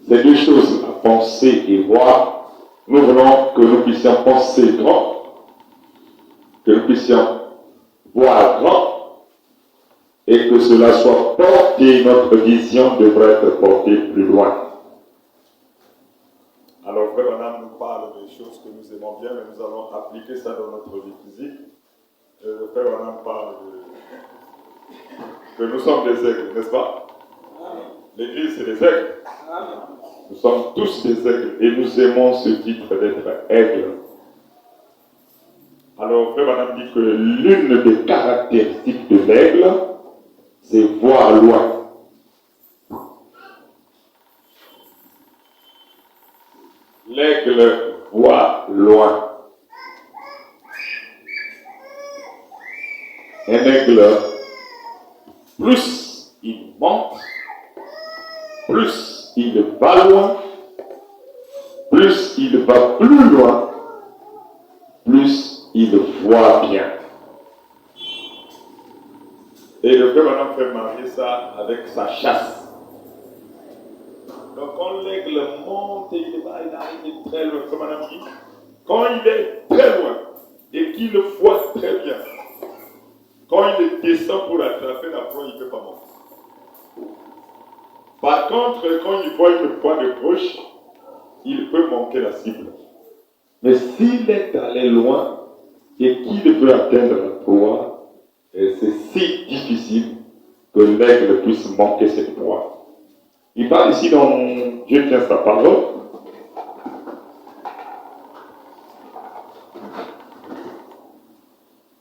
ces deux choses, penser et voir, nous voulons que nous puissions penser grand, que nous puissions voir grand, et que cela soit porté, notre vision devrait être portée plus loin. Alors, Frère Branham nous parle des choses que nous aimons bien, mais nous allons appliquer ça dans notre vie physique. Frère Branham parle que nous sommes des aigles, n'est-ce pas? L'Église, c'est des aigles. Nous sommes tous des aigles et nous aimons ce titre d'être aigles. Alors, Frère Branham dit que l'une des caractéristiques de l'aigle, c'est voir loin. L'aigle voit loin. Un aigle, plus il monte, plus il va loin, plus il va plus loin, plus il voit bien. Et le frère Branham fait marier ça avec sa chasse. Donc quand l'aigle monte et il va, il arrive très loin, comme Madame dit, quand il est très loin et qu'il le voit très bien, quand il descend pour attraper la proie, il ne peut pas monter. Par contre, quand il voit une proie de proche, il peut manquer la cible. Mais s'il est allé loin et qu'il veut atteindre la proie, c'est si difficile que l'aigle puisse manquer cette proie. Il parle ici dans Dieu tient sa parole.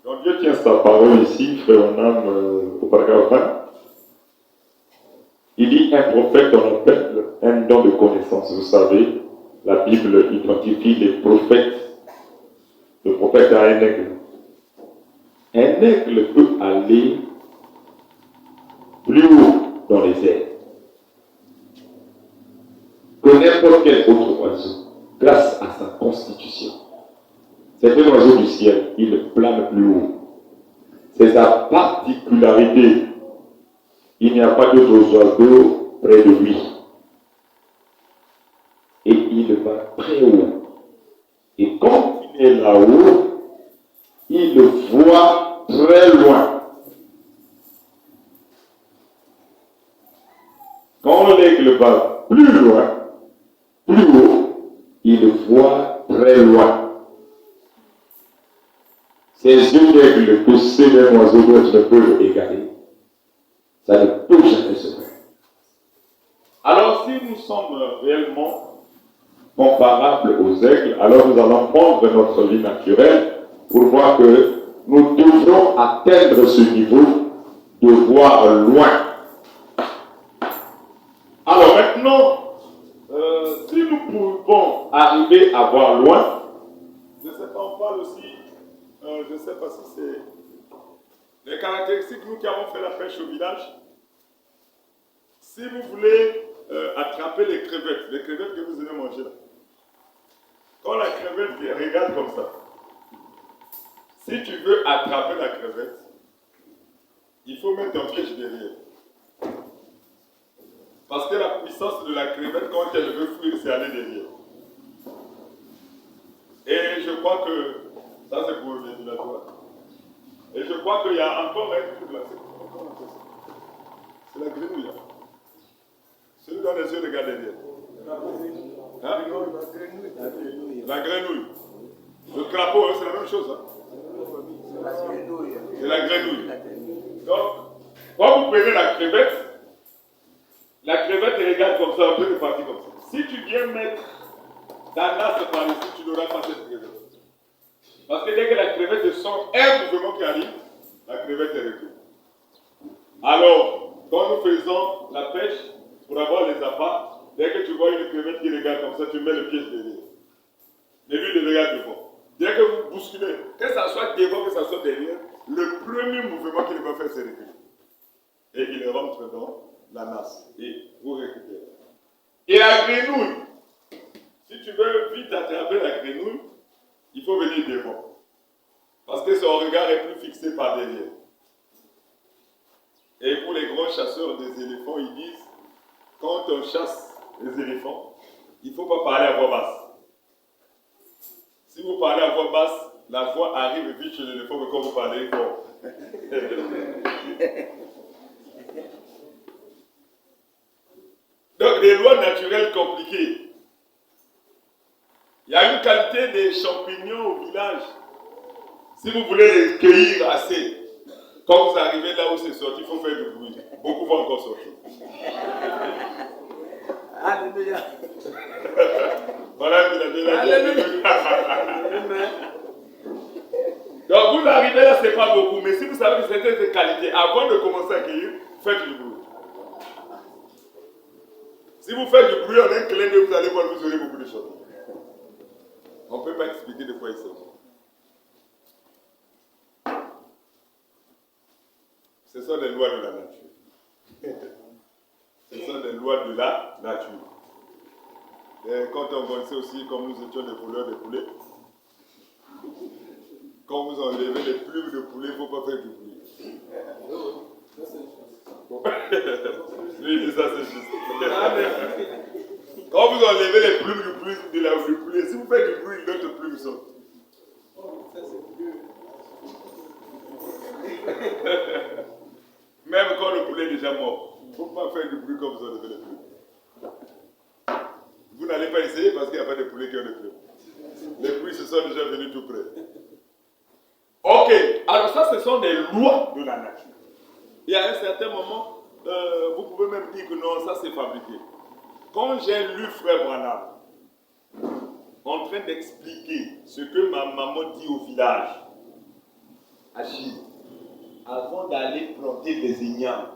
Donc Dieu tient sa parole ici, frère Branham, au paragraphe 20. Il dit un prophète on appelle un don de connaissance. Vous savez, la Bible identifie les prophètes. Le prophète a un aigle. Un aigle peut aller plus haut dans les airs que n'importe quel autre oiseau, grâce à sa constitution. C'est un oiseau du ciel, il plane plus haut. C'est sa particularité. Il n'y a pas d'autres oiseaux près de lui. Et il va très haut. Et quand il est là-haut, il voit très loin. Quand l'aigle va plus loin, plus haut, il voit très loin. Ces yeux d'aigle que ceux d'un oiseau d'autre ne peuvent égaler, ça ne peut jamais se faire. Alors si nous sommes réellement comparables aux aigles, alors nous allons prendre notre vie naturelle pour voir que nous devrons atteindre ce niveau de voir loin. Alors maintenant, si nous pouvons arriver à voir loin, je ne sais pas, on parle aussi, je ne sais pas si c'est les caractéristiques, nous qui avons fait la pêche au village. Si vous voulez attraper les crevettes que vous aimez manger là, quand la crevette regarde comme ça, si tu veux attraper la crevette, il faut mettre ton piège derrière. Parce que la puissance de la crevette, quand elle veut fuir, c'est aller derrière. Et je crois que, ça c'est pour le ventilateur. Et je crois qu'il y a encore un truc là. C'est la grenouille là. Celui dont les yeux regardent derrière. Hein? La grenouille. Le crapaud, c'est la même chose. Hein? C'est la grenouille. Donc, quand vous prenez la crevette regarde comme ça, un peu de partie comme ça. Si tu viens mettre ta nasse par ici, tu n'auras pas cette crevette. Parce que dès que la crevette sent un mouvement qui arrive, la crevette est recule. Alors, quand nous faisons la pêche, pour avoir les appâts, dès que tu vois une crevette qui regarde comme ça, tu mets le piège derrière. Mais lui, il regarde devant. Dès que vous bousculez, que ça soit devant, que ça soit derrière, le premier mouvement qu'il va faire, c'est reculer. Et il rentre dans la nasse. Et vous récupérez. Et la grenouille, si tu veux vite attraper la grenouille, il faut venir devant. Parce que son regard est plus fixé par derrière. Et pour les grands chasseurs des éléphants, ils disent, quand on chasse les éléphants, il ne faut pas parler à voix basse. Si vous parlez à voix basse, la voix arrive vite chez l'éléphant, mais quand vous parlez fort. Donc, des lois naturelles compliquées. Il y a une qualité des champignons au village. Si vous voulez les cueillir assez, quand vous arrivez là où c'est sorti, il faut faire du bruit. Beaucoup vont encore sortir. Alléluia. Voilà, il a déjà dit. Alléluia. Donc vous arrivez là, c'est pas beaucoup, mais si vous savez que c'est des qualités, avant de commencer à cueillir, faites du bruit. Si vous faites du bruit en un clin d'œil, vous allez voir, vous aurez beaucoup de choses. On ne peut pas expliquer de quoi il s'agit. Ce sont des lois de la nature. Ce sont des lois de la nature. Et quand on grandissait aussi, comme nous étions des voleurs de poulets, quand vous enlevez les plumes de poulet, il ne faut pas faire du bruit. Oui, ça c'est juste. Quand vous enlevez les plumes du poulet, si vous faites du bruit, d'autres plumes sortent. Même quand le poulet est déjà mort, il ne faut pas faire du bruit quand vous enlevez les plumes. Vous n'allez pas essayer parce qu'il n'y a pas de poulet qui ont des plumes. Les plumes se sont déjà venus tout près. Ok, alors ça, ce sont des lois de la nature. Et à un certain moment, vous pouvez même dire que non, ça c'est fabriqué. Quand j'ai lu Frère Branham en train d'expliquer ce que ma maman dit au village, à Chine, avant d'aller planter des ignames,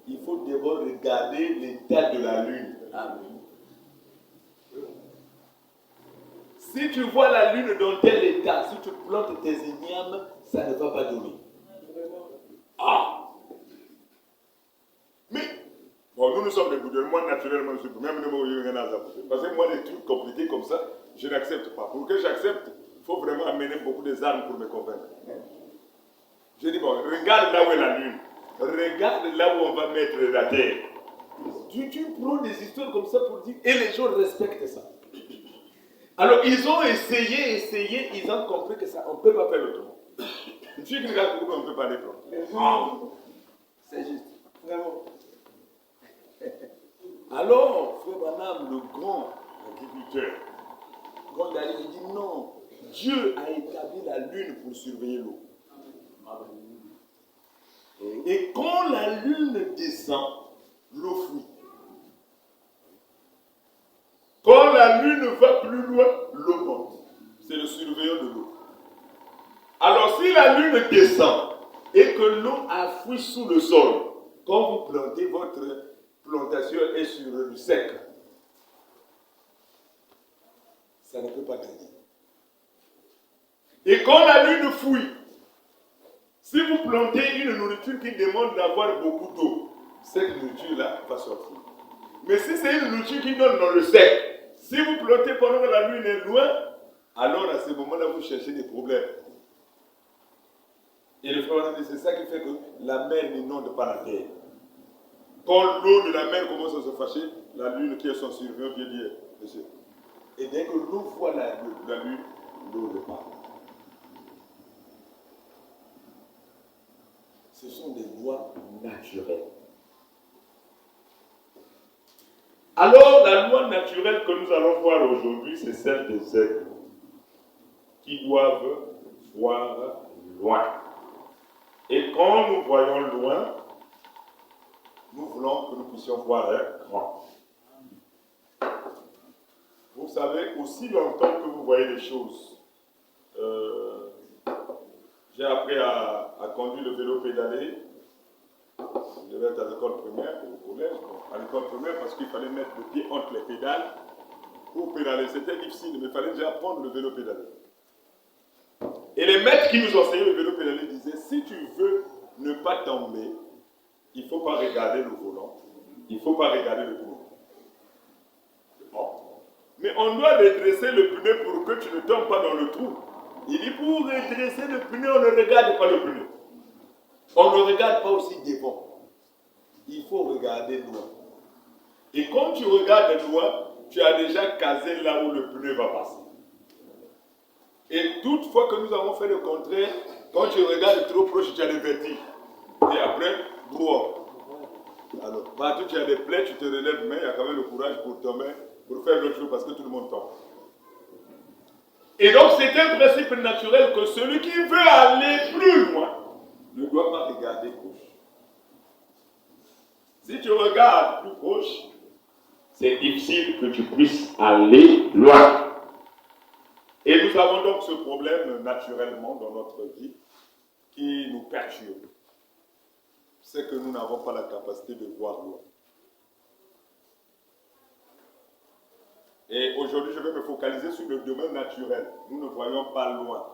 il faut d'abord regarder l'état de la lune. Amen. Si tu vois la lune dans tel état, si tu plantes tes ignames, ça ne va pas donner. Ah! Mais, bon, nous sommes des bouddhistes. Moi, naturellement, je suis même rien à zapper. Parce que moi, des trucs compliqués comme ça, je n'accepte pas. Pour que j'accepte, il faut vraiment amener beaucoup des armes pour me convaincre. Je dis, bon, regarde là où est la lune. Regarde là où on va mettre la terre. Tu prends des histoires comme ça pour dire, et les gens respectent ça. Alors, ils ont essayé, ils ont compris que ça, on ne peut pas faire autrement. Une fille qui regarde beaucoup, on ne peut pas les prendre. C'est juste. Vraiment. Alors, Frère Branham, le grand agriculteur, quand il arrive, il dit non, Dieu a établi la lune pour surveiller l'eau. Et quand la lune descend, l'eau fuit. Quand la lune va plus loin, l'eau monte. C'est le surveillant de l'eau. Alors si la lune descend et que l'eau a fui sous le sol, quand vous plantez, votre plantation est sur le sec. Ça ne peut pas gagner. Et quand la lune fuit, si vous plantez une nourriture qui demande d'avoir beaucoup d'eau, cette nourriture-là va sortir. Mais si c'est une nourriture qui donne dans le sec, si vous plantez pendant que la lune est loin, alors à ce moment-là, vous cherchez des problèmes. Et le frère dit, c'est ça qui fait que la mer n'inonde pas la terre. Quand l'eau de la mer commence à se fâcher, la lune qui est son surveillant vient dire, monsieur. Et dès que l'eau voit la lune, l'eau repart. Ce sont des lois naturelles. Alors, la loi naturelle que nous allons voir aujourd'hui, c'est celle des aigles qui doivent voir loin. Et quand nous voyons loin, nous voulons que nous puissions voir grand. Vous savez, aussi longtemps que vous voyez les choses, j'ai appris à conduire le vélo pédalé. Je devais être à l'école primaire ou au collège. À l'école primaire parce qu'il fallait mettre le pied entre les pédales pour pédaler. C'était difficile, mais il fallait déjà apprendre le vélo pédalé. Et les maîtres qui nous enseignaient le vélo pédalé disaient, si tu veux ne pas tomber, il ne faut pas regarder le volant, il ne faut pas regarder le pneu. Bon. Mais on doit redresser le pneu pour que tu ne tombes pas dans le trou. Il dit, pour redresser le pneu, on ne regarde pas le pneu. On ne regarde pas aussi devant. Il faut regarder loin. Et quand tu regardes de loin, tu as déjà casé là où le pneu va passer. Et toutefois que nous avons fait le contraire, quand tu regardes trop proche, tu as des vertiges. Et après, droit. Alors, partout tu as des plaies, tu te relèves, mais il y a quand même le courage pour tomber, pour faire l'autre chose parce que tout le monde tombe. Et donc, c'est un principe naturel que celui qui veut aller plus loin ne doit pas regarder gauche. Si tu regardes plus gauche, c'est difficile que tu puisses aller loin. Et nous avons donc ce problème naturellement dans notre vie qui nous perturbe. C'est que nous n'avons pas la capacité de voir loin. Et aujourd'hui, je vais me focaliser sur le domaine naturel. Nous ne voyons pas loin.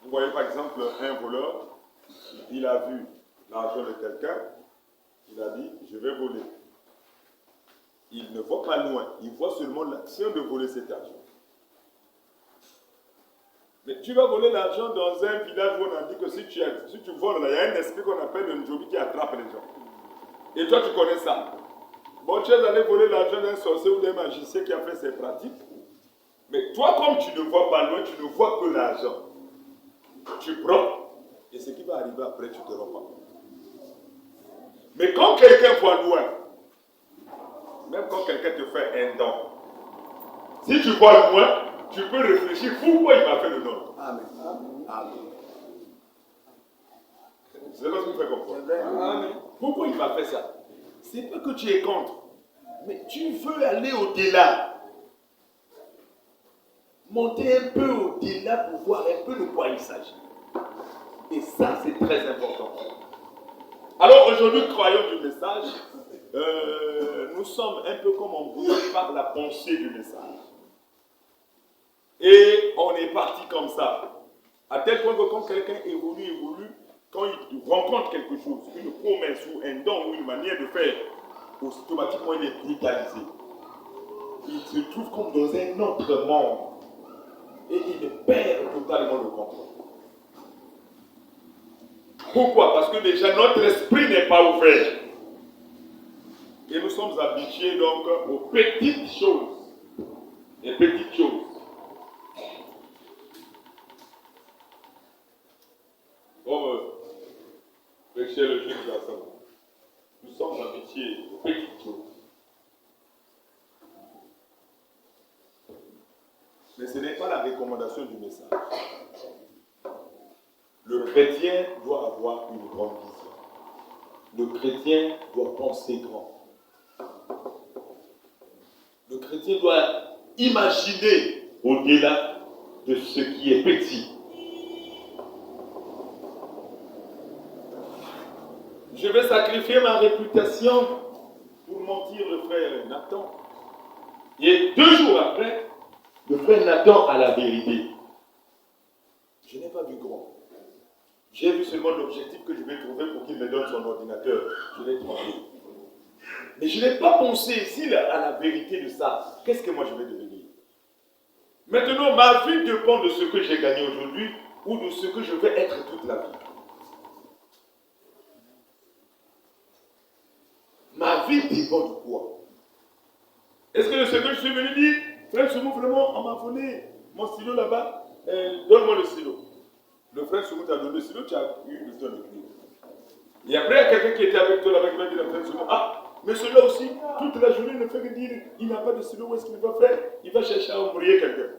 Vous voyez par exemple un voleur, il a vu l'argent de quelqu'un, il a dit, je vais voler. Il ne voit pas loin, il voit seulement l'action de voler cet argent. Mais tu vas voler l'argent dans un village où on a dit que si tu voles là, il y a un esprit qu'on appelle le Njobi qui attrape les gens. Et toi, tu connais ça. Bon, tu es allé voler l'argent d'un sorcier ou d'un magicien qui a fait ses pratiques. Mais toi, comme tu ne vois pas loin, tu ne vois que l'argent. Tu prends, et ce qui va arriver après, tu ne te rends pas. Mais quand quelqu'un voit loin, même quand quelqu'un te fait un don, si tu vois loin, tu peux réfléchir pourquoi il m'a fait le don. Amen. Amen. Je ne sais pas ce que vous faites comprendre. Amen. Pourquoi il m'a fait ça? C'est pas que tu es contre, mais tu veux aller au-delà. Monter un peu au-delà pour voir un peu de quoi il s'agit. Et ça, c'est très important. Alors aujourd'hui, croyons du message, nous sommes un peu comme embrouillés par la pensée du message. Et on est parti comme ça. À tel point que quand quelqu'un évolue, quand il rencontre quelque chose, une promesse ou un don ou une manière de faire, automatiquement il est brutalisé. Il se trouve comme dans un autre monde. Et il perd totalement le contrôle. Pourquoi? Parce que déjà notre esprit n'est pas ouvert. Et nous sommes habitués donc aux petites choses. Les petites choses. Comme prêchait le jeune garçon. Nous sommes habitués aux petites choses. Mais ce n'est pas la recommandation du message. Le chrétien doit avoir une grande vision. Le chrétien doit penser grand. Le chrétien doit imaginer au-delà de ce qui est petit. Je vais sacrifier ma réputation pour mentir le frère Nathan. Et 2 jours après, le frère Nathan a la vérité. Je n'ai pas vu grand. J'ai vu seulement l'objectif que je vais trouver pour qu'il me donne son ordinateur. Je l'ai trouvé. Mais je n'ai pas pensé ici à la vérité de ça. Qu'est-ce que moi je vais devenir? Maintenant, ma vie dépend de ce que j'ai gagné aujourd'hui ou de ce que je vais être toute la vie. Ma vie dépend de quoi? Est-ce que ce que je suis venu dire, frère Soumou, vraiment, on m'a volé mon stylo là-bas, donne-moi le stylo. Le frère Soumou t'a donné le stylo, tu as eu le temps de crier. Et après, il y a quelqu'un qui était avec toi là-bas qui m'a dit, le frère Soumou, ah, mais celui-là aussi, toute la journée, il ne fait que dire, il n'a pas de stylo, où est-ce qu'il va faire? Il va chercher à embrouiller quelqu'un.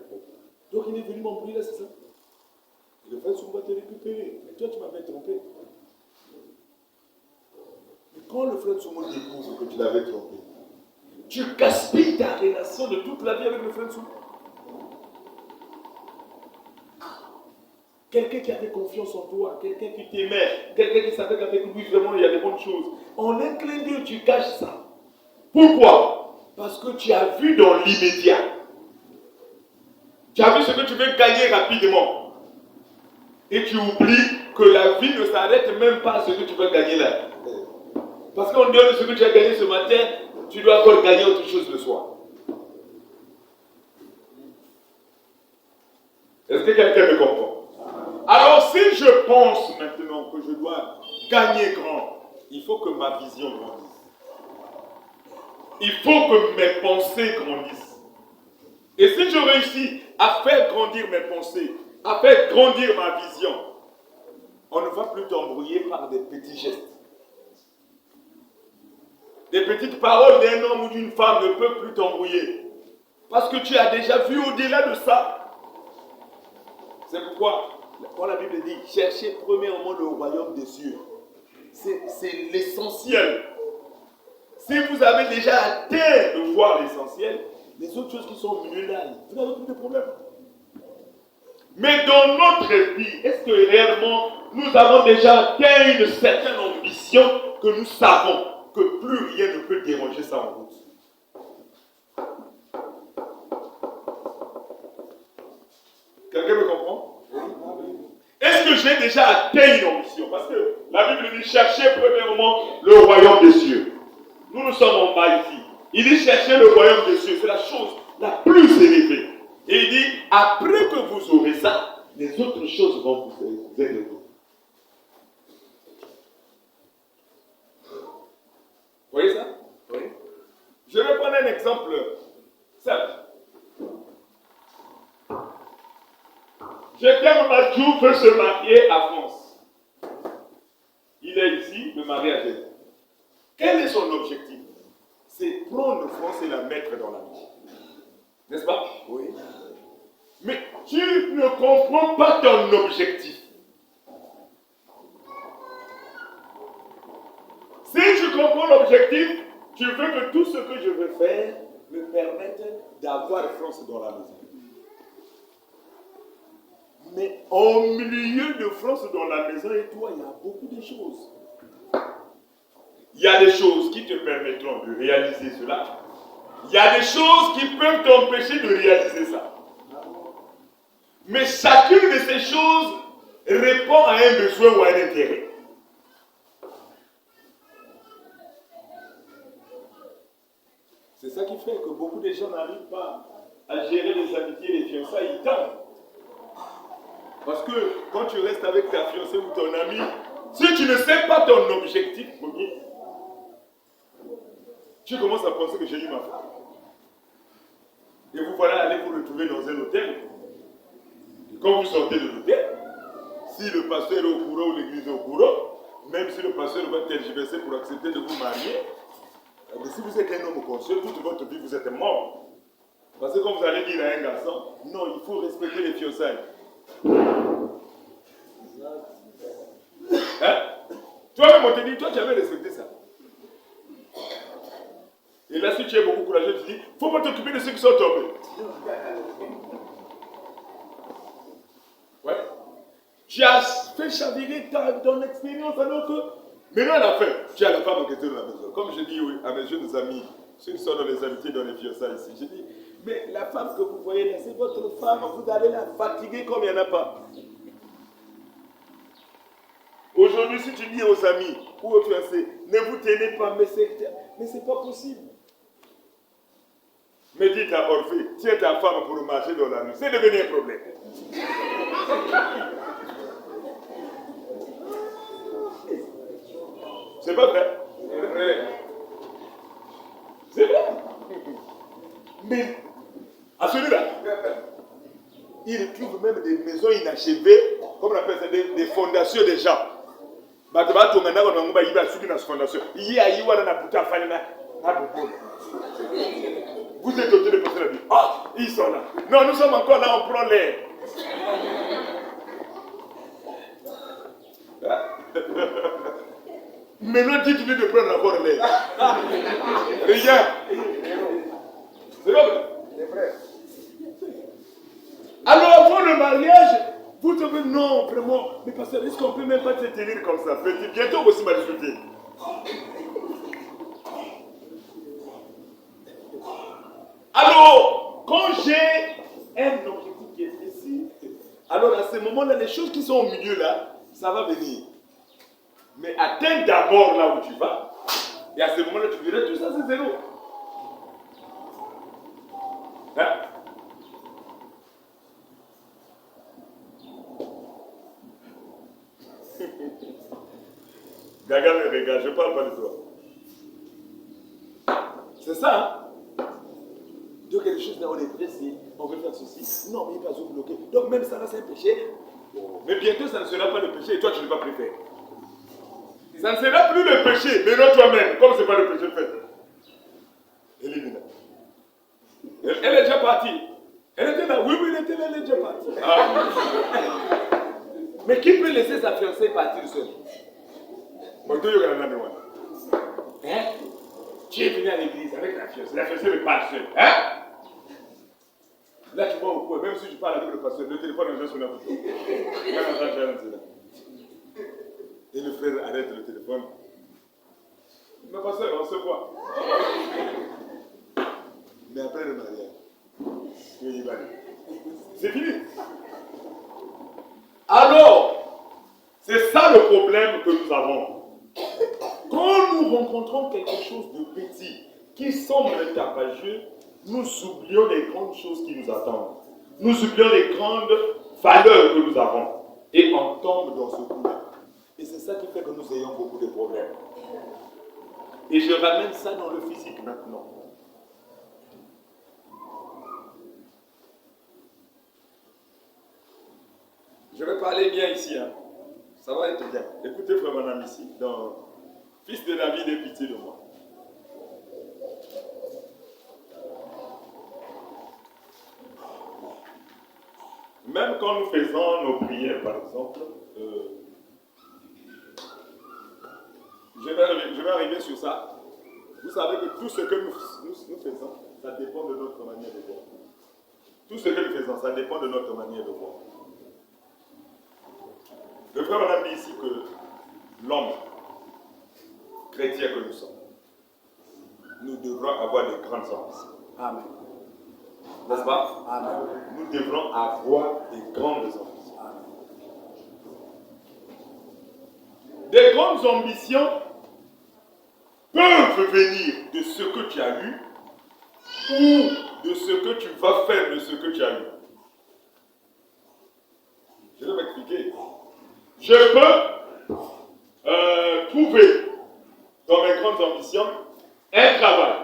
Donc il est venu m'embrouiller là, c'est ça? Et le frère Soumou va te récupérer. Mais toi, tu m'avais trompé. Mais quand le frère Soumou découvre que tu l'avais trompé, tu gaspilles ta relation de toute la vie avec le frère Soumou. Quelqu'un qui avait confiance en toi, quelqu'un qui t'aimait, quelqu'un qui savait qu'avec lui vraiment il y a des bonnes choses. En un clin d'œil, tu gâches ça. Pourquoi? Parce que tu as vu dans l'immédiat. Tu as vu ce que tu veux gagner rapidement. Et tu oublies que la vie ne s'arrête même pas à ce que tu veux gagner là. Parce qu'en dehors de ce que tu as gagné ce matin, tu dois encore gagner autre chose le soir. Est-ce que quelqu'un me comprend? Alors si je pense maintenant que je dois gagner grand, il faut que ma vision grandisse. il faut que mes pensées grandissent. Et si je réussis à faire grandir mes pensées, à faire grandir ma vision, on ne va plus t'embrouiller par des petits gestes. Les petites paroles d'un homme ou d'une femme ne peuvent plus t'embrouiller. Parce que tu as déjà vu au-delà de ça. C'est pourquoi, quand la Bible dit, cherchez premièrement le royaume des cieux. C'est l'essentiel. Si vous avez déjà atteint de voir l'essentiel, les autres choses qui sont au milieu là, vous n'avez plus de problème. Mais dans notre vie, est-ce que réellement nous avons déjà atteint une certaine ambition que nous savons que plus rien ne peut déranger ça en route? Quelqu'un me comprend? Est-ce que j'ai déjà atteint une ambition? Parce que la Bible dit cherchez premièrement le royaume des cieux. Nous sommes en bas ici. Il dit cherchez le royaume des cieux. C'est la chose la plus élevée. Et il dit après que vous aurez ça, les autres choses vont vous aider. Vous voyez ça? Oui. Je vais prendre un exemple simple. Jetem Madjou veut se marier à France. Il est ici, le mariage est. Quel est son objectif? C'est prendre France et la mettre dans la vie. N'est-ce pas? Oui. Mais tu ne comprends pas ton objectif. Si tu comprends l'objectif, tu veux que tout ce que je veux faire me permette d'avoir France dans la maison. Mais au milieu de France dans la maison et toi, il y a beaucoup de choses. Il y a des choses qui te permettront de réaliser cela. Il y a des choses qui peuvent t'empêcher de réaliser ça. Mais chacune de ces choses répond à un besoin ou à un intérêt. C'est ça qui fait que beaucoup de gens n'arrivent pas à gérer les amitiés et les fiançailles. Ils tentent. Parce que quand tu restes avec ta fiancée ou ton ami, si tu ne sais pas ton objectif premier, tu commences à penser que j'ai eu ma femme. Et vous voilà aller vous retrouver dans un hôtel. Et quand vous sortez de l'hôtel, si le pasteur est au courant ou l'église est au courant, même si le pasteur va tergiverser pour accepter de vous marier, mais si vous êtes un homme conscient, toute votre vie vous êtes mort. Parce que quand vous allez dire à un garçon, non, il faut respecter les fiançailles. Hein? Toi-même, on te dit, toi, tu avais respecté ça. Et là, si tu es beaucoup courageux, tu dis, il ne faut pas t'occuper de ceux qui sont tombés. Ouais. Tu as fait chavirer ton expérience alors que, maintenant à la fin, tu as la femme en question de la maison. Comme je dis oui, à mes jeunes amis, ceux qui sont dans les amitiés, dans les fiançailles ici, je dis, mais la femme que vous voyez là, c'est votre femme, vous allez la fatiguer comme il n'y en a pas. Aujourd'hui, si tu dis aux amis ou aux fiancés, ne vous tenez pas, mais c'est pas possible. Mais dites à Orphée, tiens ta femme pour marcher dans la nuit, c'est devenu un problème. C'est pas vrai? C'est vrai. C'est vrai. Mais à celui-là, il trouve même des maisons inachevées, comme on appelle ça, des fondations des gens. Vous êtes doté de personnes à dire, ah, ils sont là. Non, nous sommes encore là, on prend l'air. Maintenant, dites-lui de prendre encore l'air. Regarde. C'est vrai. C'est vrai. Alors, avant le mariage, vous devez, non, vraiment, mais pasteur, est-ce qu'on peut même pas se tenir comme ça? Petit, bientôt aussi m'a discuté. Alors, quand j'ai un objectif qui est précis, alors à ce moment-là, les choses qui sont au milieu là, ça va venir. Mais atteins d'abord là où tu vas, et à ce moment-là, tu verras tout ça, c'est zéro. Hein? Gaga me regarde, je ne parle pas de toi. C'est ça, hein? Donc quelque chose là, on est pressé, on veut faire ceci. Non, mais il va se bloquer. Donc même ça là, c'est un péché. Mais bientôt, ça ne sera pas le péché et toi, tu ne vas plus faire. Ça ne sera plus le péché, mais non toi-même, comme ce n'est pas le péché fait. Élimine. Elle est déjà partie. Elle était là, oui, elle était là, elle est déjà partie. Ah. Mais qui peut laisser sa fiancée partir seule? Hein? Tu es venu à l'église avec la fiancée ne part seule. Hein? Là, tu vois au coin, même si tu parles avec le pasteur, le téléphone est déjà sur la bouche. Et le frère arrête le téléphone. Mais pasteur, on se voit. Mais après le mariage, c'est fini. Alors, c'est ça le problème que nous avons. Quand nous rencontrons quelque chose de petit qui semble tapageux, nous oublions les grandes choses qui nous attendent. Nous oublions les grandes valeurs que nous avons. Et on tombe dans ce coup-là. Et c'est ça qui fait que nous ayons beaucoup de problèmes. Et je ramène ça dans le physique maintenant. Je vais parler bien ici. Hein. Ça va être bien. Écoutez, frère Madame ici, dans Fils de David, aie pitié de moi. Même quand nous faisons nos prières, par exemple, je vais arriver sur ça. Vous savez que tout ce que nous faisons, ça dépend de notre manière de voir. Tout ce que nous faisons, ça dépend de notre manière de voir. Le frère Madame dit ici que l'homme chrétien que nous sommes, nous devrons avoir de grandes ambitions. Amen. N'est-ce pas? Amen. Nous devrons avoir de grandes ambitions. Amen. Des grandes ambitions peuvent venir de ce que tu as eu ou de ce que tu vas faire de ce que tu as eu. Je vais m'expliquer. Je peux trouver dans mes grandes ambitions un travail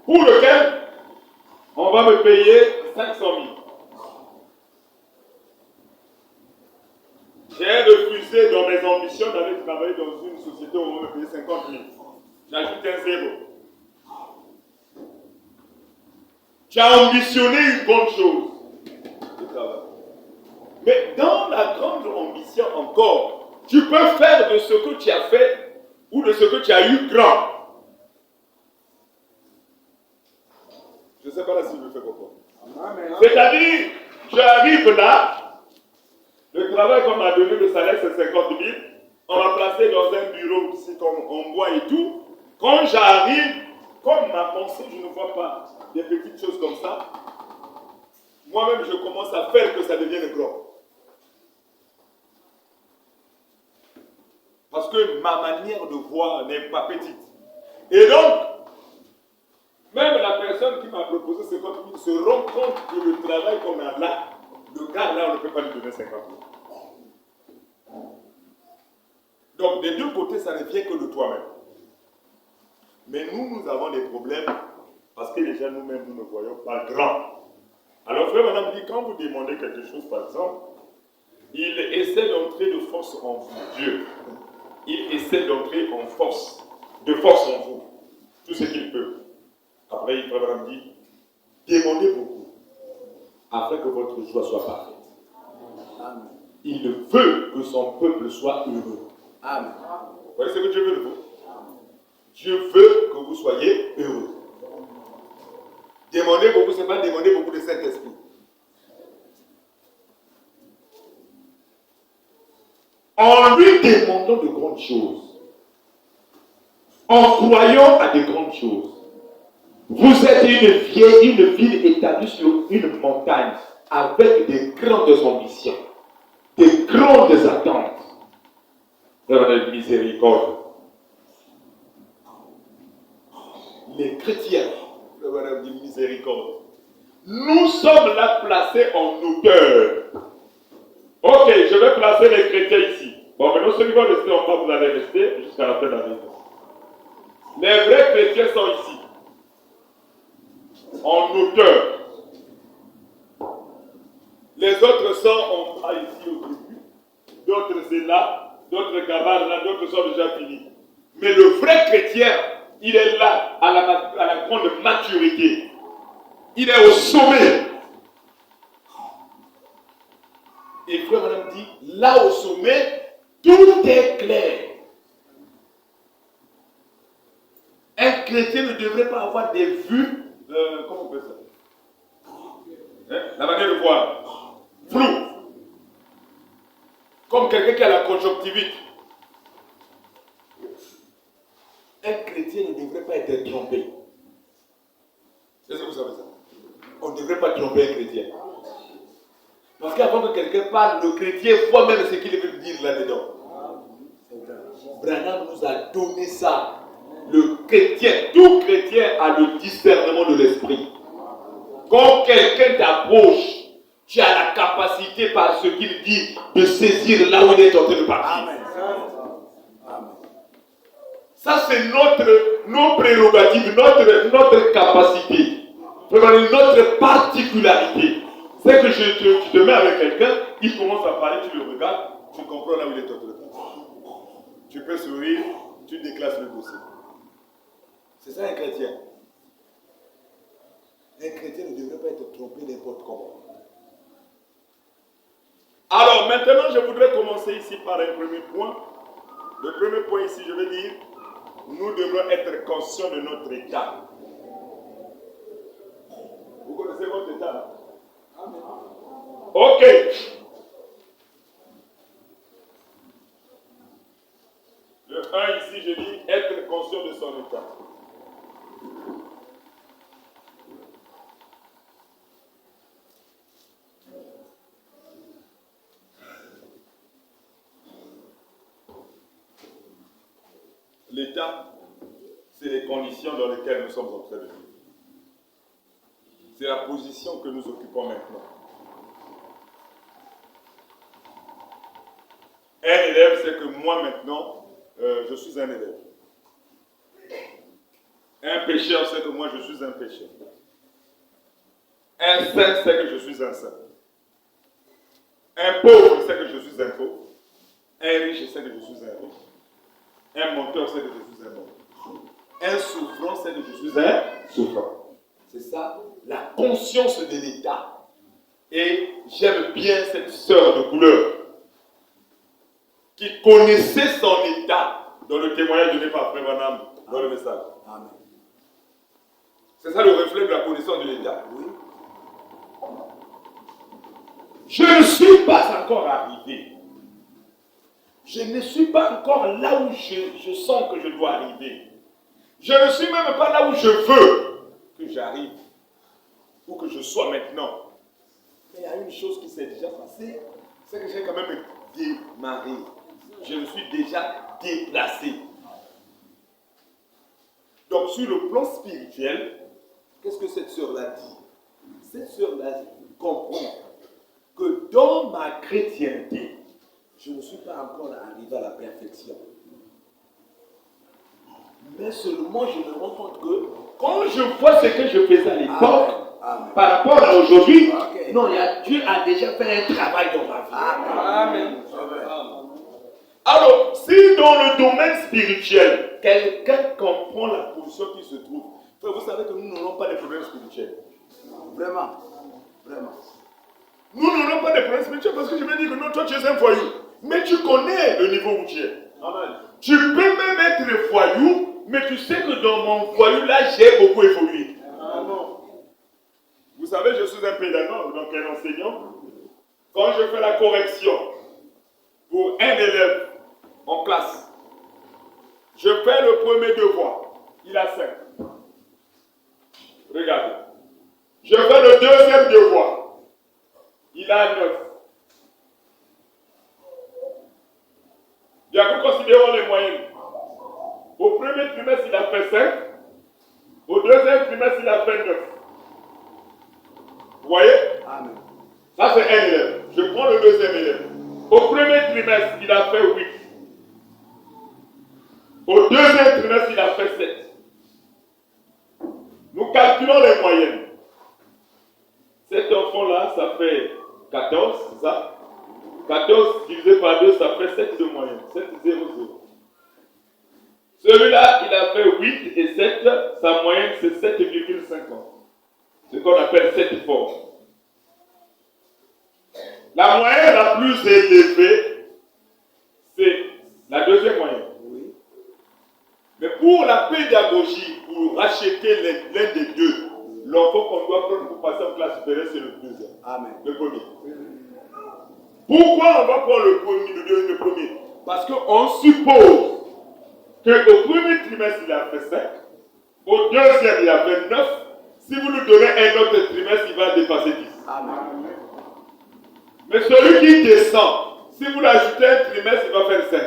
pour lequel on va me payer 500 000. J'ai refusé dans mes ambitions d'aller travailler dans une société où on va me payer 50 000. J'ajoute un zéro. Tu as ambitionné une bonne chose. Mais dans la grande ambition encore, tu peux faire de ce que tu as fait ou de ce que tu as eu grand. Je ne sais pas là si je me fais comprendre. C'est-à-dire, j'arrive là, le travail qu'on m'a donné, le salaire c'est 50 000, on m'a placé dans un bureau ici comme on boit et tout. Quand j'arrive, comme ma pensée, je ne vois pas des petites choses comme ça, moi-même je commence à faire que ça devienne grand. Parce que ma manière de voir n'est pas petite. Et donc, même la personne qui m'a proposé 50 000 se rend compte que le travail qu'on a là, le gars là, on ne peut pas lui donner 50 000. Donc, des deux côtés, ça ne vient que de toi-même. Mais nous avons des problèmes parce que déjà nous-mêmes, nous ne voyons pas grand. Alors, frère, madame dit, quand vous demandez quelque chose, par exemple, il essaie d'entrer de force en vous, Dieu. Il essaie d'entrer en force, de force en vous, tout ce qu'il peut. Après, il frère dit, demandez beaucoup, afin que votre joie soit parfaite. Amen. Il veut que son peuple soit heureux. Amen. Vous voyez ce que Dieu veut de vous? Dieu veut que vous soyez heureux. Demandez beaucoup, ce n'est pas demander beaucoup de Saint-Esprit. En lui demandant de grandes choses, en croyant à de grandes choses, vous êtes une ville établie sur une montagne avec de grandes ambitions, de grandes attentes. Dans la miséricorde. Les chrétiens, de miséricorde, nous sommes là placés en hauteur. Ok, je vais placer les chrétiens ici. Bon, maintenant, ceux qui vont rester en bas, vous allez rester jusqu'à la fin de la vie. Les vrais chrétiens sont ici, en hauteur. Les autres sont en bas ici au début. D'autres c'est là, d'autres cabanes là, d'autres sont déjà finis. Mais le vrai chrétien, il est là, à la grande maturité. Il est au sommet. Et frère madame dit, là au sommet, tout est clair. Un chrétien ne devrait pas avoir des vues, comment on peut ça? La manière de voir, flou. Comme quelqu'un qui a la conjonctivite. Un chrétien ne devrait pas être trompé. Est-ce que vous savez ça? On ne devrait pas tromper un chrétien. Parce qu'avant que quelqu'un parle, le chrétien voit même ce qu'il veut dire là-dedans. Branham nous a donné ça. Le chrétien, tout chrétien a le discernement de l'esprit. Quand quelqu'un t'approche, tu as la capacité par ce qu'il dit de saisir là où il est en train de partir. Amen. Ça c'est nos prérogatives, notre capacité, notre particularité. C'est que tu te mets avec quelqu'un, il commence à parler, tu le regardes, tu comprends là où il est en train de partir. Tu peux sourire, tu déclasses le dossier. C'est ça un chrétien. Un chrétien ne devrait pas être trompé n'importe comment. Alors maintenant, je voudrais commencer ici par un premier point. Le premier point ici, je vais dire, nous devons être conscients de notre état. Vous connaissez votre état là? Amen. Ok. Le 1 ici, je dis, être conscient de son état. L'état, c'est les conditions dans lesquelles nous sommes en train de vivre. C'est la position que nous occupons maintenant. Un élève, c'est que moi maintenant, je suis un élève. Un pécheur, c'est que moi je suis un pécheur. Un saint, c'est que je suis un saint. Un pauvre, c'est que je suis un pauvre. Un riche, c'est que je suis un riche. Un menteur, c'est que je suis un menteur. Un souffrant, c'est que je suis un souffrant. C'est ça, la conscience de l'état. Et j'aime bien cette sœur de couleur qui connaissait son état dans le témoignage donné par Frère Branham dans le message. Amen. C'est ça le reflet de la connaissance de l'état. Oui. Je ne suis pas encore arrivé. Je ne suis pas encore là où je sens que je dois arriver. Je ne suis même pas là où je veux que j'arrive ou que je sois maintenant. Mais il y a une chose qui s'est déjà passée, c'est que j'ai quand même démarré. Je me suis déjà déplacé. Donc sur le plan spirituel, qu'est-ce que cette sœur-là dit? Cette sœur-là comprend que dans ma chrétienté, je ne suis pas encore arrivé à la perfection. Mais seulement je me rends compte que quand je vois ce que je faisais à l'époque, par rapport à aujourd'hui, non, Dieu a déjà fait un travail dans ma vie. Amen. Alors, si dans le domaine spirituel, quelqu'un comprend la position qui se trouve, vous savez que nous n'aurons pas de problème spirituel. Vraiment. Vraiment. Nous n'aurons pas de problème spirituel parce que je vais dire que non, toi tu es un voyou. Mais tu connais le niveau où tu es. Amen. Tu peux même être voyou, mais tu sais que dans mon voyou là, j'ai beaucoup évolué. Amen. Vous savez, je suis un pédagogue, donc un enseignant. Quand je fais la correction pour un élève en classe, je fais le premier devoir. Il a 5. Regardez. Je fais le deuxième devoir. Il a 9. Bien que considérons les moyennes. Au premier trimestre, il a fait 5. Au deuxième trimestre, il a fait 9. Vous voyez? Amen. Ça, c'est un élève. Je prends le deuxième élève. Au premier trimestre, il a fait 8. Au deuxième trimestre, il a fait 7. Nous calculons les moyennes. Cet enfant-là, ça fait 14, c'est ça? 14 divisé par 2, ça fait 7 de moyenne. 7, 0, 0. Celui-là, il a fait 8 et 7. Sa moyenne, c'est 7,50. Ce qu'on appelle 7 forts. La moyenne la plus élevée, c'est la deuxième moyenne. Oui. Mais pour la pédagogie, pour racheter l'un des deux, l'enfant qu'on doit prendre pour passer en classe supérieure, c'est le deuxième. Amen. Le premier. Pourquoi on va prendre le premier? Parce qu'on suppose qu'au premier trimestre, il a fait 5. Au deuxième, il a fait 9. Si vous nous donnez un autre trimestre, il va dépasser 10. Amen. Mais celui qui descend, si vous l'ajoutez un trimestre, il va faire 5.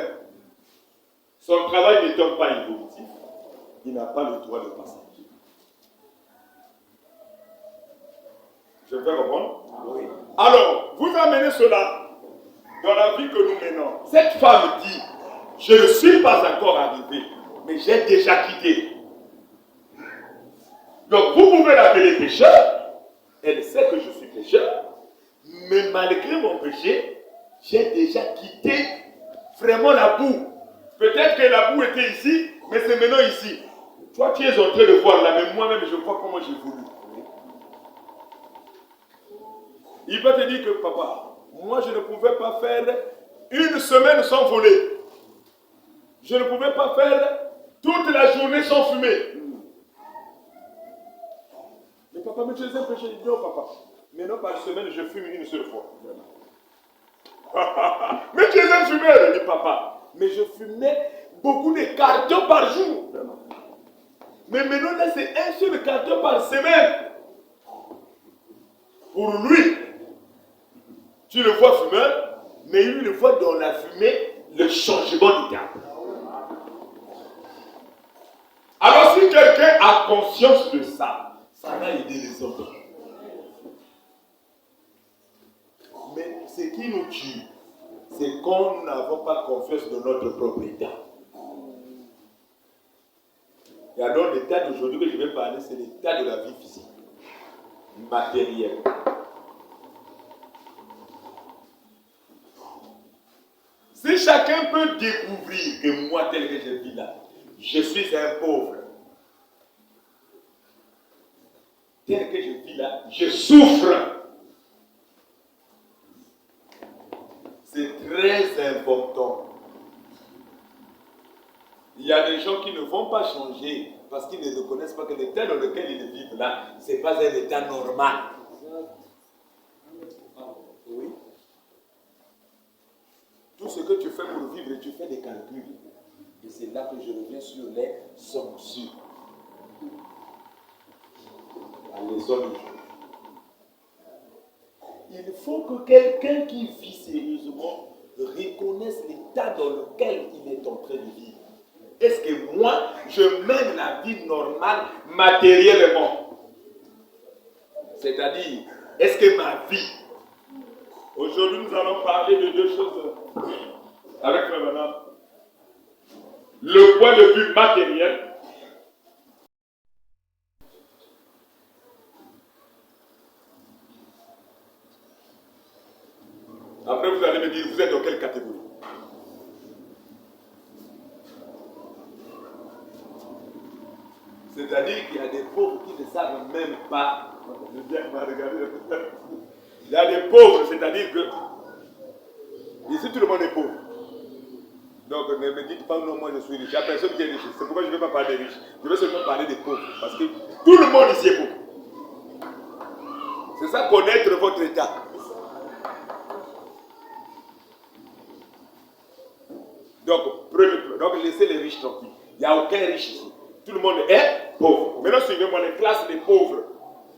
Son travail n'étant pas évolutif, il n'a pas le droit de passage. Je vais comprendre? Oui. Alors, vous amenez cela dans la vie que nous menons. Cette femme dit, je ne suis pas encore arrivée, mais j'ai déjà quitté. Donc, vous pouvez l'appeler pécheur. Elle sait que je suis pécheur. Mais malgré mon péché, j'ai déjà quitté vraiment la boue. Peut-être que la boue était ici, mais c'est maintenant ici. Toi, tu es en train de voir là, mais moi-même, je vois comment j'évolue. Il va te dire que, papa, moi, je ne pouvais pas faire une semaine sans voler. Je ne pouvais pas faire toute la journée sans fumer. Mais papa, mais tu es un péché. Non, papa. Maintenant, par semaine, je fume une seule fois. Mais tu es un fumeur. Il dit, papa, mais je fumais beaucoup de cartons par jour. Mais maintenant, là, c'est un seul carton par semaine. Pour lui, tu le vois fumeur, mais lui le voit dans la fumée le changement d'état. Alors, si quelqu'un a conscience de ça, ça va aider les autres. Mais ce qui nous tue, c'est quand nous n'avons pas confiance dans notre propre état. Et alors, l'état d'aujourd'hui que je vais parler, c'est l'état de la vie physique, matérielle. Si chacun peut découvrir que moi, tel que je vis là, je suis un pauvre. Tel que je vis là, je souffre. C'est très important. Il y a des gens qui ne vont pas changer parce qu'ils ne reconnaissent pas que l'état dans lequel ils vivent là, ce n'est pas un état normal. Oui. Tout ce que tu fais pour vivre, tu fais des calculs. Et c'est là que je reviens sur les sanctions. Les hommes. Il faut que quelqu'un qui vit sérieusement reconnaisse l'état dans lequel il est en train de vivre. Est-ce que moi, je mène la vie normale matériellement? C'est-à-dire, est-ce que ma vie... Aujourd'hui, nous allons parler de deux choses avec le madame. Le point de vue matériel. Après, vous allez me dire, vous êtes dans quelle catégorie? C'est-à-dire qu'il y a des pauvres qui ne savent même pas. Il y a des pauvres, c'est-à-dire que ici tout le monde est pauvre. Donc ne me dites pas non, moi je suis riche. Il n'y a personne qui est riche. C'est pourquoi je ne vais pas parler des riches. Je vais seulement parler des pauvres. Parce que tout le monde ici est pauvre. C'est ça, connaître votre état. Donc laissez les riches tranquilles. Il n'y a aucun riche ici. Tout le monde est pauvre. Maintenant, suivez-moi les classes des pauvres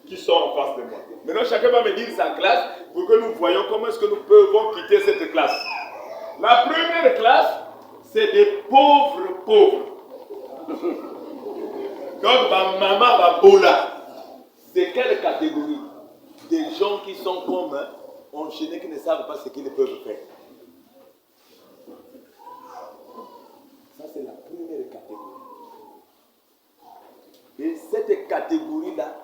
qui sont en face de moi. Maintenant, chacun va me dire sa classe pour que nous voyons comment est-ce que nous pouvons quitter cette classe. La première classe, c'est des pauvres. Donc, ma maman va bola. C'est quelle catégorie? Des gens qui sont comme enchaînés, qui ne savent pas ce qu'ils peuvent faire. c'est la première catégorie. Et cette catégorie-là,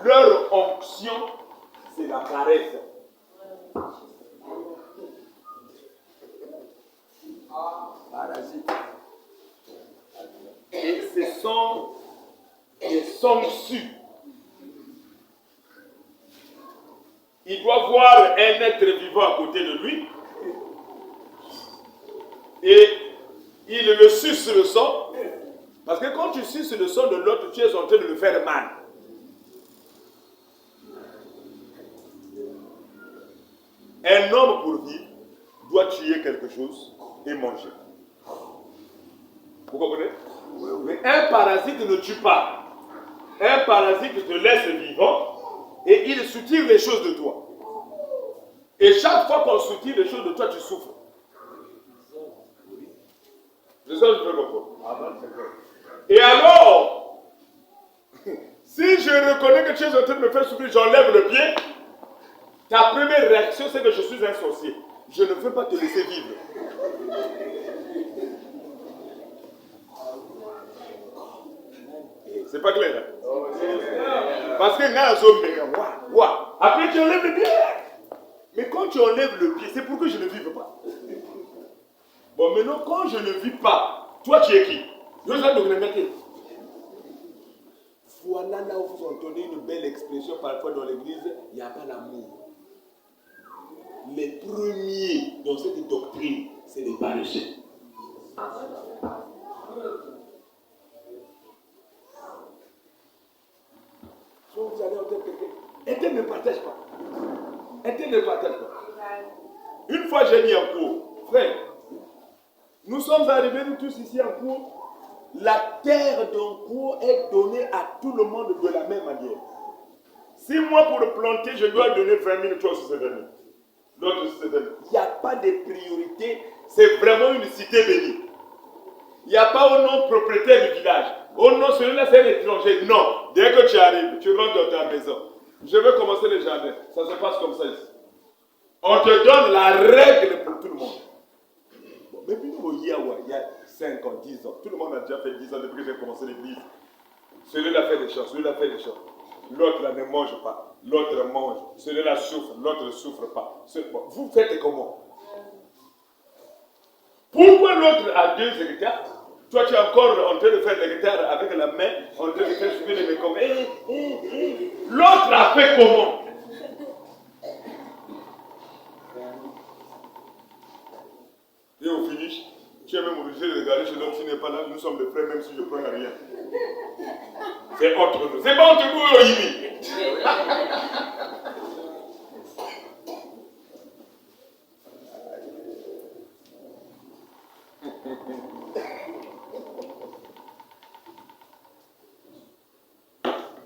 leur onction, c'est la paresse. Parasite. Et ce sont des sangsues. Il doit voir un être vivant à côté de lui. Et il le suce le sang. Parce que quand tu suces le sang de l'autre, tu es en train de le faire mal. Un homme pour vivre doit tuer quelque chose et manger. Vous comprenez? Mais un parasite ne tue pas. Un parasite te laisse vivant et il soutire les choses de toi. Et chaque fois qu'on soutire les choses de toi, tu souffres. C'est ça que je veux comprendre. Et alors, si je reconnais que tu es en train de me faire souffrir, j'enlève le pied, ta première réaction, c'est que je suis un sorcier. Je ne veux pas te laisser vivre. C'est pas clair. Hein? Parce que après tu enlèves le pied. Mais quand tu enlèves le pied, c'est pour que je ne vive pas. Bon, maintenant, quand je ne vis pas, toi tu es qui? Voilà là où vous entendez une belle expression parfois dans l'église, il n'y a pas l'amour. Les premiers dans cette doctrine, c'est les paresseux. Soit vous allez entendre quelqu'un, Étienne ne partage pas. Étienne ne partage pas. Une fois j'ai mis en cours, frère, nous sommes arrivés nous tous ici en cours. La terre d'un cours est donnée à tout le monde de la même manière. Si moi pour le planter, je dois donner 20 000, toi aussi c'est 20 000. L'autre c'est 20 000. Il n'y a pas de priorité, c'est vraiment une cité bénie. Il n'y a pas au nom propriétaire du village. Oh non, celui-là c'est un étranger. Non, dès que tu arrives, tu rentres dans ta maison. Je veux commencer le jardin. Ça se passe comme ça ici. On te donne la règle pour tout le monde. Bon, mais puis il y a 5 ans, 10 ans. Tout le monde a déjà fait 10 ans depuis que j'ai commencé l'église. Celui-là fait des choses, celui-là fait des choses. L'autre là ne mange pas. L'autre mange. Celui-là souffre, l'autre ne souffre pas. Bon, vous faites comment? Pourquoi l'autre a 2 hectares? Toi, tu es encore en train de faire l'hectare avec la main, en train de faire suivre les mains comme L'autre a fait comment? Et au finish, tu es même obligé de regarder chez l'autre, tu n'es pas là, nous sommes des frères, même si je prends rien. C'est entre nous. C'est pas entre nous, Oïmi.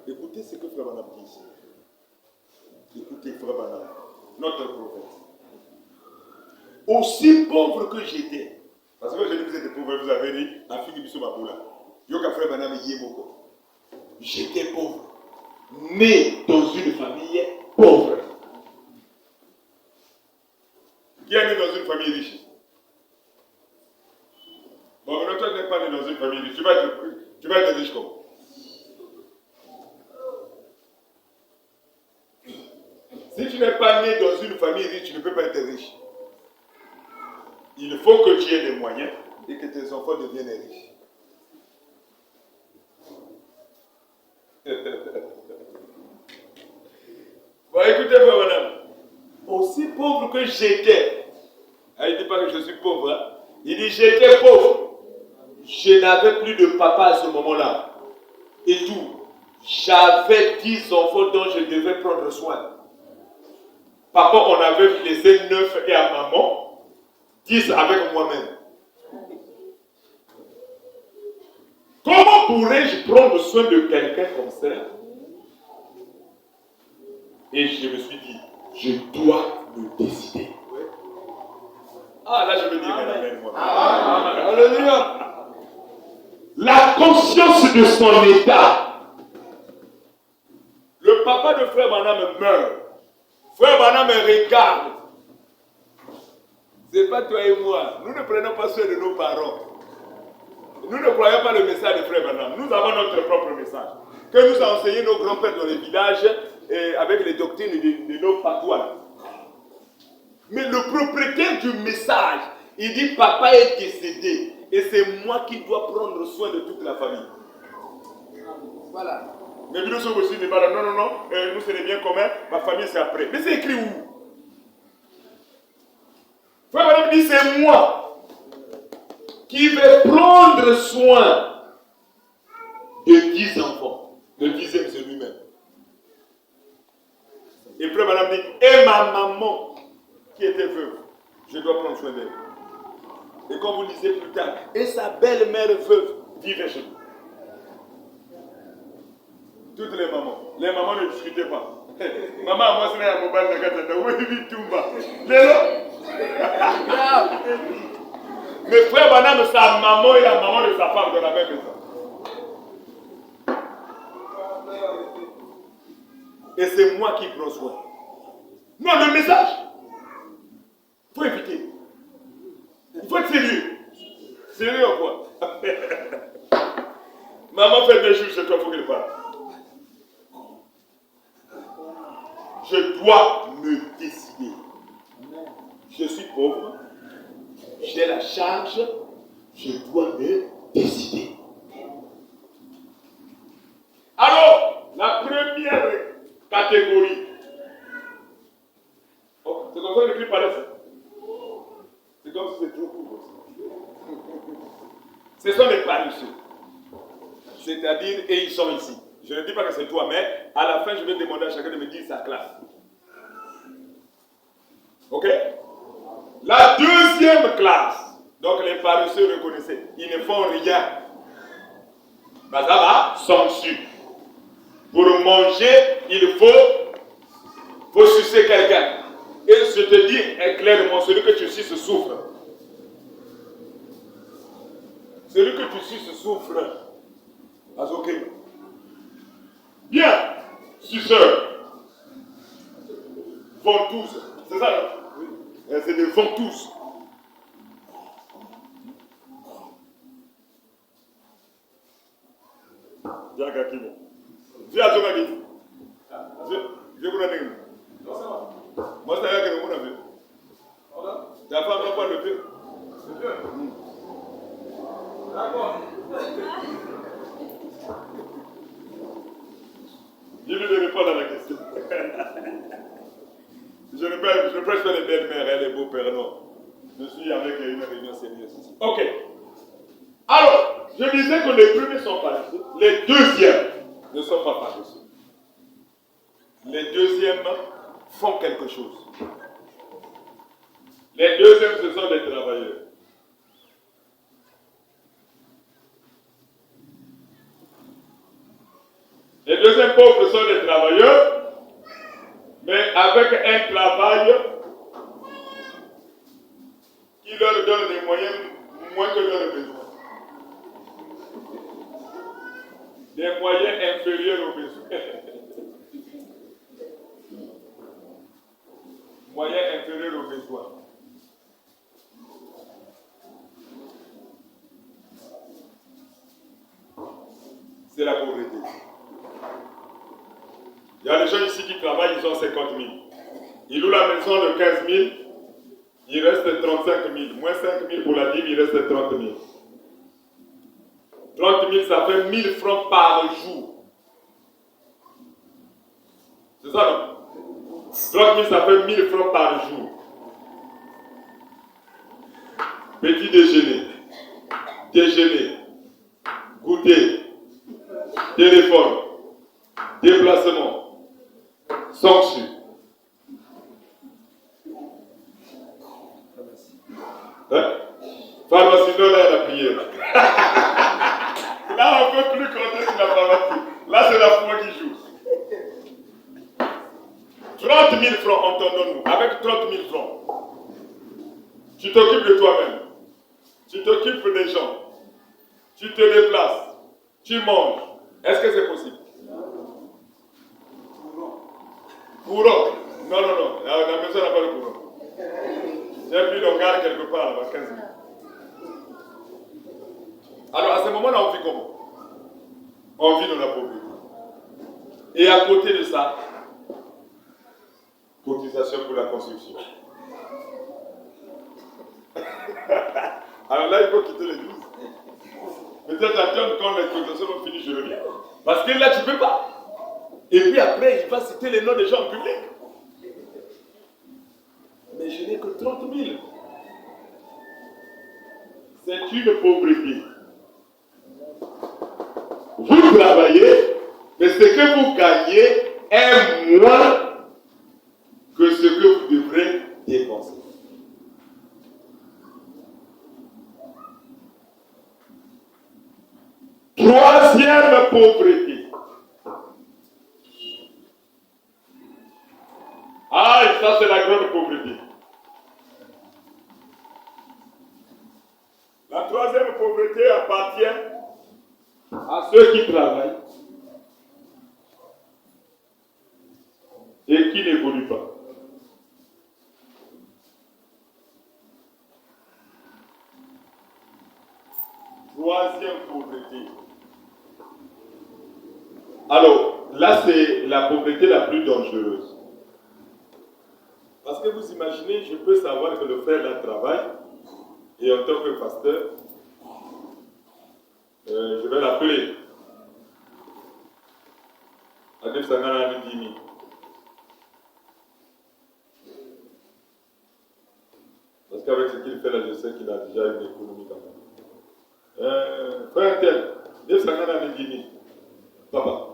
Écoutez ce que Frère Banam dit ici. Écoutez Frère Banam, notre prophète. Aussi pauvre que j'étais, parce que j'ai dit que vous êtes pauvre, vous avez dit, à Fini Bissou Maboula. Yoka Frère Banam Yemoko. J'étais pauvre, né dans une famille pauvre. Qui est né dans une famille riche? Bon, mais toi, tu n'es pas né dans une famille riche. Tu vas être riche comment? Si tu n'es pas né dans une famille riche, tu ne peux pas être riche. Il faut que tu aies des moyens et que tes enfants deviennent riches. Bon, écoutez, frère, madame. Aussi pauvre que j'étais. Il ne dit pas que je suis pauvre. Hein? Il dit j'étais pauvre. Je n'avais plus de papa à ce moment-là. Et tout. J'avais 10 enfants dont je devais prendre soin. Papa, on avait laissé 9 et à maman, 10 avec moi-même. Comment pourrais-je prendre soin de quelqu'un comme ça? Et je me suis dit, je dois me décider. Ah, là, je veux dire amen, moi. Alléluia. La conscience de son état. Le papa de Frère Banam meurt. Frère Banam me regarde. Ce n'est pas toi et moi. Nous ne prenons pas soin de nos parents. le message de Frère Branham. Nous avons notre propre message. Que nous a enseigné nos grands-pères dans les villages et avec les doctrines de nos patois. Mais le propriétaire du message, il dit papa est décédé et c'est moi qui dois prendre soin de toute la famille. Voilà. Mais nous sommes aussi des balades. Non, nous c'est les biens communs, ma famille c'est après. Mais c'est écrit où? Frère Madame dit c'est moi qui vais prendre soin de 10 enfants. Le 10e c'est lui-même. Et Frère Madame dit et ma maman qui était veuve, je dois prendre soin d'elle. Et comme vous lisez plus tard, et sa belle-mère veuve vivait chez nous. Toutes les mamans ne discutaient pas. Maman, moi, c'est un mobile de Gatata. Oui, oui, tout va. Mais frère Banam, sa maman et la maman de sa femme dans la même maison. Et c'est moi qui prends soin. Non, le message. Il faut éviter. Il faut être sérieux. Sérieux ou quoi? Maman fait des choses chez toi, il faut qu'elle parle. Je dois me décider. Je suis pauvre. J'ai la charge. Je dois me décider. Alors, la première catégorie. Oh, c'est comme ça que l'écrit parlait ça. C'est comme si c'était trop court. Ce sont les paresseux. C'est-à-dire, et ils sont ici. Je ne dis pas que c'est toi, mais à la fin, je vais demander à chacun de me dire sa classe. Ok? La deuxième classe, donc les paresseux reconnaissaient, ils ne font rien. Mais ça va, censure. Pour manger, il faut sucer quelqu'un. Et je te dis clairement, celui que tu suces souffre. Celui que tu suces souffre. Ah, ok. Bien, suceurs. Ventouses. C'est ça, non? Oui. C'est des ventouses. Viens, Kakimo. Viens, Zogagi. Viens, vous l'avez. Moi, c'est là que nous l'avons vu. Ta femme va pas le faire. C'est bien. D'accord. Je ne réponds à la question. Je ne prêche pas les belles-mères et les beaux-pères, non. Je suis avec une réunion sérieuse ici. Ok. Alors, je disais que les premiers sont paresseux, les deuxièmes ne sont pas paresseux. Les deuxièmes font quelque chose. Les deuxièmes, ce sont des travailleurs. Les deuxièmes pauvres sont des travailleurs, mais avec un travail qui leur donne des moyens moins que leurs besoins. Des moyens inférieurs aux besoins. Moyens inférieurs aux besoins. C'est la pauvreté. Il y a des gens ici qui travaillent, ils ont 50 000. Ils louent la maison de 15 000, il reste 35 000. Moins 5 000 pour la dîme, il reste 30 000. 30 000, ça fait 1 000 francs par jour. C'est ça, non? 30 000, ça fait 1 000 francs par jour. Petit déjeuner, déjeuner, goûter, téléphone, déplacement, sanction. Hein? Pharmacie, non, là, la prière. Là, on ne peut plus compter sur la pharmacie. Là, c'est la foi qui joue. 30 000 francs, entendons-nous. Avec 30 000 francs, tu t'occupes de toi-même. Tu t'occupes des gens. Tu te déplaces. Tu manges. Est-ce que c'est possible? Courant. Non. La maison n'a pas de courant. J'ai pris le gars quelque part là-bas, 15 000. Alors, à ce moment-là, on vit comment? On vit dans la pauvreté. Et à côté de ça, cotisation pour la construction. Alors là, il faut quitter l'église. Peut-être attendre quand les cotisations vont finir, je reviens. Parce que là, tu ne peux pas. Et puis après, il va citer les noms des gens en public. Mais je n'ai que 30 000. C'est une pauvreté. Vous travaillez, mais ce que vous gagnez est moins que ce que vous devrez dépenser. Troisième pauvreté. Ah, et ça c'est la grande pauvreté. La troisième pauvreté appartient à ceux qui travaillent et qui n'évoluent pas. Troisième pauvreté. Alors, là c'est la pauvreté la plus dangereuse. Parce que vous imaginez, je peux savoir que le frère là travaille, et en tant que pasteur, je vais l'appeler. Adif Sangana Ndimi. Parce qu'avec ce qu'il fait là, je sais qu'il a déjà une économie quand même. Frère tel, Adif Sangana Ndimi. Papa.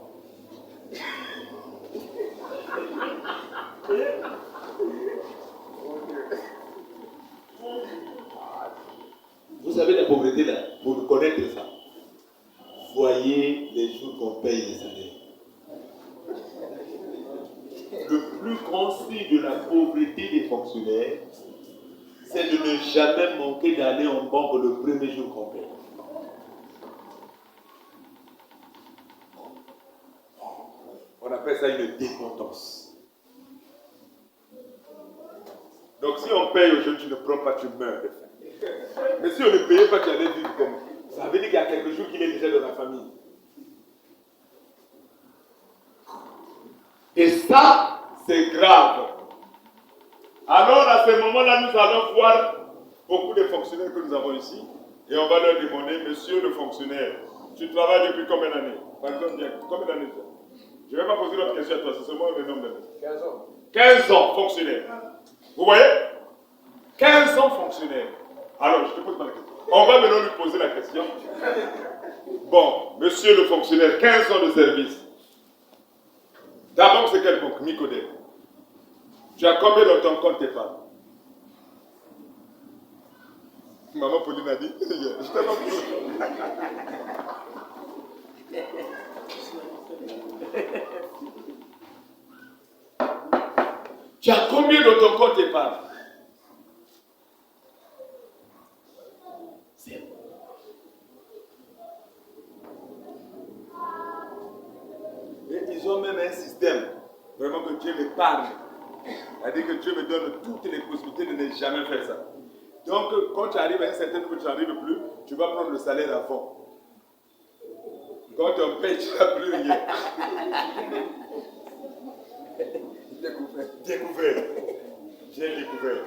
Vous savez la pauvreté là, pour connaître ça. Voyez les jours qu'on paye les salaires. Le plus grand signe de la pauvreté des fonctionnaires, c'est de ne jamais manquer d'aller en banque le premier jour qu'on paye. On appelle ça une dépendance. Donc si on paye aujourd'hui, tu ne prends pas, tu meurs de faim. Mais si on ne payait pas, tu allais vivre comme ça. Veut dire qu'il y a quelque chose qui est déjà dans la famille. Et ça, c'est grave. Alors à ce moment-là, nous allons voir beaucoup de fonctionnaires que nous avons ici et on va leur demander, monsieur le fonctionnaire, tu travailles depuis combien d'années? Par exemple, bien, combien d'années? Je ne vais pas poser l'autre question à toi, c'est seulement le nombre d'années. 15 ans. 15 ans, fonctionnaire. Vous voyez? 15 ans fonctionnaire. Alors, je te pose pas la question. On va maintenant lui poser la question. Bon, monsieur le fonctionnaire, 15 ans de service. Ta banque, c'est quelle banque? Nicodème. Tu as combien dans ton compte épargne? Maman Pauline a dit, je t'ai pas posé. Tu as combien dans ton compte épargne? C'est bon. Et ils ont même un système, vraiment que Dieu m'épargne. C'est-à-dire que Dieu me donne toutes les possibilités de ne jamais faire ça. Donc, quand tu arrives à un certain niveau, tu n'arrives plus, tu vas prendre le salaire avant. Quand on paye, tu n'as plus rien. Découvert. J'ai découvert.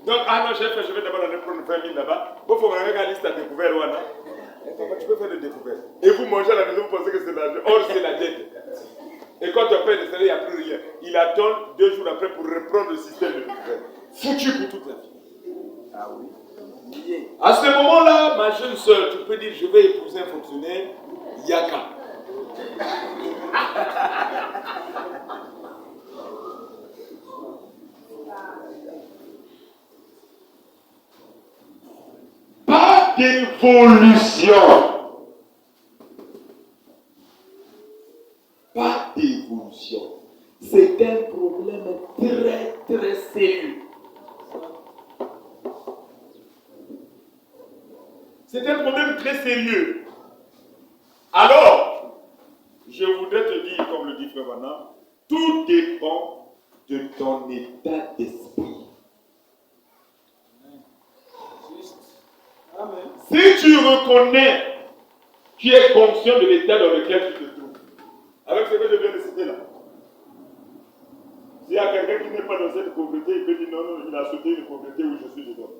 Donc, ah non, chef, je vais d'abord aller prendre 20 000 là-bas. Il faut regarder la liste à découvert. Papa, tu peux faire des découvertes. Et vous mangez à la maison, vous pensez que c'est l'argent. Or, c'est la dette. Et quand on paye le salaire, il n'y a plus rien. Il attend 2 jours après pour reprendre le système de découvert. Foutu pour toute la vie. Ah oui. À ce moment-là, ma jeune soeur, tu peux dire, je vais épouser un fonctionnaire, Yaka. Pas d'évolution. Pas d'évolution. C'est un problème très, très sérieux. C'est un problème très sérieux. Alors, je voudrais te dire, comme le dit Frère Vanna, tout dépend de ton état d'esprit. reconnais, tu es conscient de l'état dans lequel tu te trouves. Avec ce que je viens de citer là. S'il y a quelqu'un qui n'est pas dans cette pauvreté, il peut dire non, non, il a sauté une pauvreté où je suis dedans.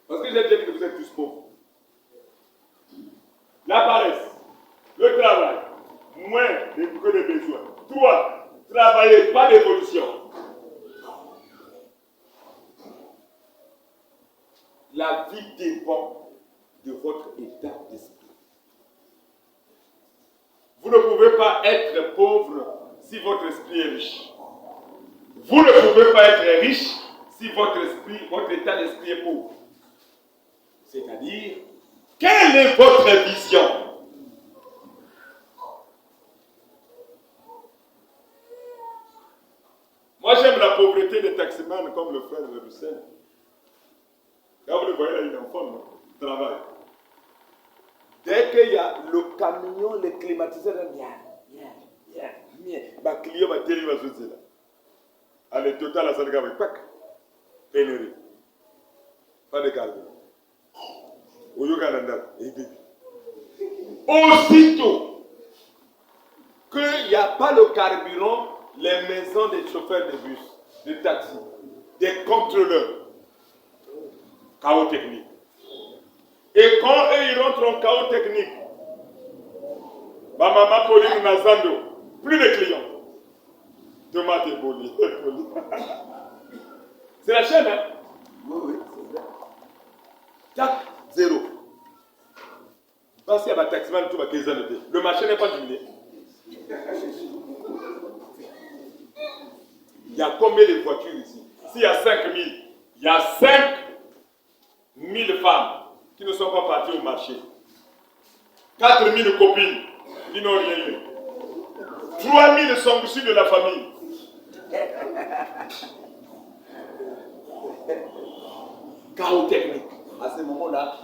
Parce que j'ai déjà dit que vous êtes tous pauvres. La paresse, le travail, moins que les besoins. Toi, travailler, pas d'évolution. La vie dépend de votre état d'esprit. Vous ne pouvez pas être pauvre si votre esprit est riche. Vous ne pouvez pas être riche si votre état d'esprit est pauvre. C'est-à-dire, quelle est votre vision? Moi, j'aime la pauvreté des taximans comme le frère de Bruxelles. Quand vous le voyez là, il est en forme, il travaille. Dès qu'il y a le camion, les climatiseurs, ma client va dire, il va se dire là. Allez, total, ça regarde, pack, pénurie. Pas de carburant. Au Yogananda, et bébé. Aussitôt qu'il n'y a pas le carburant, les maisons des chauffeurs de bus, de taxi, des contrôleurs, chaos technique. Et quand eux ils rentrent en chaos technique, ma maman Pauline Nazando, plus de clients. Tomate et boli. C'est la chaîne, hein? Oui, oui, c'est vrai. Tac, zéro. Parce qu'il y a un taximan, tout va 15 ans de temps. Le marché n'est pas diminué. Il y a combien de voitures ici? S'il y a 5000, il y a 5000 femmes qui ne sont pas parties au marché. 4000 copines qui n'ont rien eu. 3000 sont issus de la famille. Chaos technique. À ce moment-là,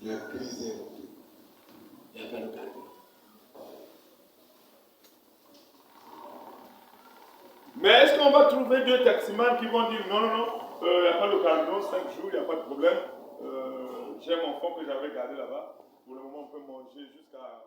il y a crise. Il n'y a pas de carburant. Mais est-ce qu'on va trouver deux taximans qui vont dire non, non, non, il n'y a pas de carburant, 5 jours, il n'y a pas de problème. J'ai mon fonds que j'avais gardé là-bas. Pour le moment, on peut manger jusqu'à